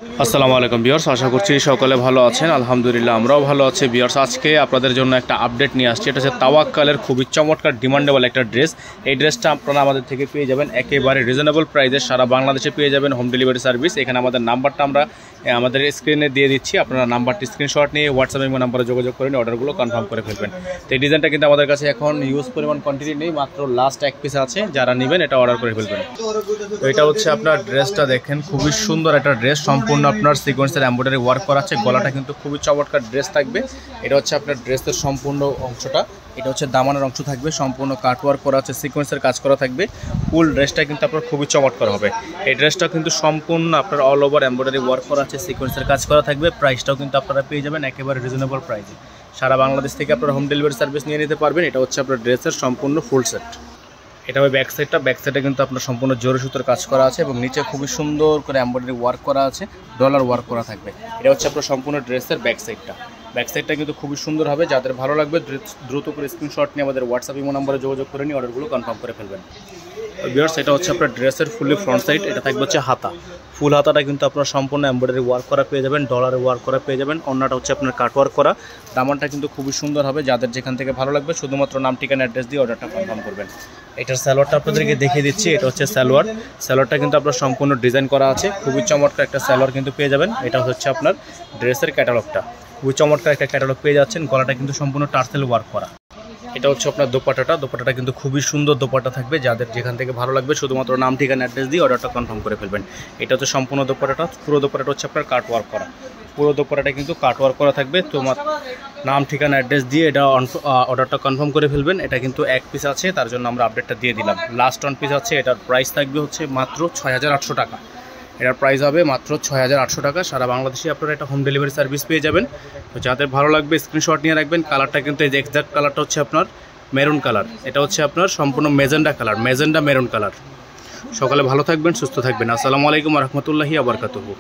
আসসালামু আলাইকুম ভিউয়ার্স, আশা করছি সকলে ভালো আছেন। আলহামদুলিল্লাহ আমরাও ভালো আছি। ভিউয়ার্স, আজকে আপনাদের জন্য একটা আপডেট নিয়ে আসছি। এটা হচ্ছে তাওয়াক্কালের খুবই চমৎকার ডিমান্ডেবল একটা ড্রেস। এই ড্রেসটা আপনারা আমাদের থেকে পেয়ে যাবেন একেবারে রিজনেবল প্রাইসে। সারা বাংলাদেশে পেয়ে যাবেন হোম ডেলিভারি সার্ভিস। এখানে আমাদের নাম্বারটা আমরা আমাদের স্ক্রিনে দিয়ে দিচ্ছি। আপনারা নাম্বারটি স্ক্রিনশট নিয়ে হোয়াটসঅ্যাপে নাম্বারে যোগাযোগ করে অর্ডারগুলো কনফার্ম করে ফেলবেন। তো এই ডিজাইনটা কিন্তু আমাদের কাছে এখন ইউজ পরিমাণ কোয়ান্টিটি নেই, মাত্র লাস্ট এক পিস আছে। যারা নেবেন এটা অর্ডার করে ফেলবেন। তো এটা হচ্ছে আপনার ড্রেসটা দেখেন, খুবই সুন্দর একটা ড্রেস, সম্পূর্ণ আপনার সিকোয়েন্সের এমব্রয়ডারি ওয়ার্ক করা আছে। গলাটা কিন্তু খুবই চমৎকার ড্রেস থাকবে। এটা হচ্ছে আপনার ড্রেসের সম্পূর্ণ অংশটা। এটা হচ্ছে দামানের অংশ থাকবে, সম্পূর্ণ কাট ওয়ার্ক করা আছে, সিকোয়েন্সের কাজ করা থাকবে। ফুল ড্রেসটা কিন্তু আপনার খুবই চমৎকার হবে। এই ড্রেসটা কিন্তু সম্পূর্ণ আপনার অল ওভার এমব্রয়ডারি ওয়ার্ক করা আছে, সিকোয়েন্সের কাজ করা থাকবে। প্রাইসটাও কিন্তু আপনারা পেয়ে যাবেন একেবারে রিজনেবল প্রাইসে। সারা বাংলাদেশ থেকে আপনারা হোম ডেলিভারি সার্ভিস নিয়ে নিতে পারবেন। এটা হচ্ছে আপনার ড্রেসের সম্পূর্ণ ফুল সেট। এটা হবে ব্যাক সাইডে কিন্তু আপনার সম্পূর্ণ জরি সুতোর কাজ করা আছে এবং নিচে খুবই সুন্দর করে এমব্রয়ডারি ওয়ার্ক করা আছে, ডলার ওয়ার্ক করা থাকবে। এটা হচ্ছে আপনার সম্পূর্ণ ড্রেসের ব্যাক সাইডটা কিন্তু খুবই সুন্দর হবে। যাদের ভালো লাগবে দ্রুত করে স্ক্রিনশট নিয়ে আমাদের হোয়াটসঅ্যাপ ইমো নম্বরে যোগাযোগ করে নিয়ে অর্ডারগুলো কনফার্ম করে ফেলবেন। ভিউয়ার্স, এটা হচ্ছে আপনার ড্রেসের ফুলি ফ্রন্ট সাইড। এটা থাকবে হচ্ছে হাতা। ফুল হাতাটা কিন্তু আপনার সম্পূর্ণ এমব্রয়ডারি ওয়ার্ক করা পেয়ে যাবেন, ডলারে ওয়ার্ক করা পেয়ে যাবেন। অন্যটা হচ্ছে আপনার কাট ওয়ার্ক করা। দামানটা কিন্তু খুবই সুন্দর হবে। যাদের যেখান থেকে ভালো লাগবে শুধুমাত্র নাম, ঠিকানা, অ্যাড্রেস দিয়ে অর্ডারটা কনফার্ম করবেন। এটার সালোয়ারটা আপনাদেরকে দেখিয়ে দিচ্ছি। এটা হচ্ছে সালোয়ারটা কিন্তু আপনার সম্পূর্ণ ডিজাইন করা আছে। খুবই চমৎকার একটা সালোয়ার কিন্তু পেয়ে যাবেন। এটা হচ্ছে আপনার ড্রেসের ক্যাটালগটা। খুবই চমৎকার একটা ক্যাটালগ পেয়ে যাচ্ছেন। গলাটা কিন্তু সম্পূর্ণ টার্সেল ওয়ার্ক করা। এটা হচ্ছে আপনার দোপাট্টাটা কিন্তু খুবই সুন্দর দোপাট্টা থাকবে। যাদের যেখান থেকে ভালো লাগবে শুধুমাত্র নাম, ঠিকানা, অ্যাড্রেস দিয়ে অর্ডারটা কনফার্ম করে ফেলবেন। এটা হচ্ছে সম্পূর্ণ দোপাট্টাটা। পুরো দোপাট্টাটা হচ্ছে আপনার কাট ওয়ার্ক করা। পুরো দোপাট্টাটা কিন্তু কাট ওয়ার্ক করা থাকবে। তোমার নাম, ঠিকানা, অ্যাড্রেস দিয়ে এটা অর্ডারটা কনফার্ম করে ফেলবেন। এটা কিন্তু এক পিস আছে, তার জন্য আমরা আপডেটটা দিয়ে দিলাম। লাস্ট ওয়ান পিস আছে। এটার প্রাইস থাকবে হচ্ছে মাত্র 6800 টাকা। এটার প্রাইস হবে মাত্র 6800 টাকা। সারা বাংলাদেশে আপনারা এটা হোম ডেলিভারি সার্ভিস পেয়ে যাবেন। তো যাদের ভালো লাগবে স্ক্রিনশট নিয়ে রাখবেন। কালারটা কিন্তু এই যে এক্সাক্ট কালারটা হচ্ছে আপনার মেরুন কালার। এটা হচ্ছে আপনার সম্পূর্ণ মেজেন্ডা মেরুন কালার। সকালে ভালো থাকবেন, সুস্থ থাকবেন। আসসালামু আলাইকুম ওয়া রাহমাতুল্লাহি ওয়া বারাকাতুহু।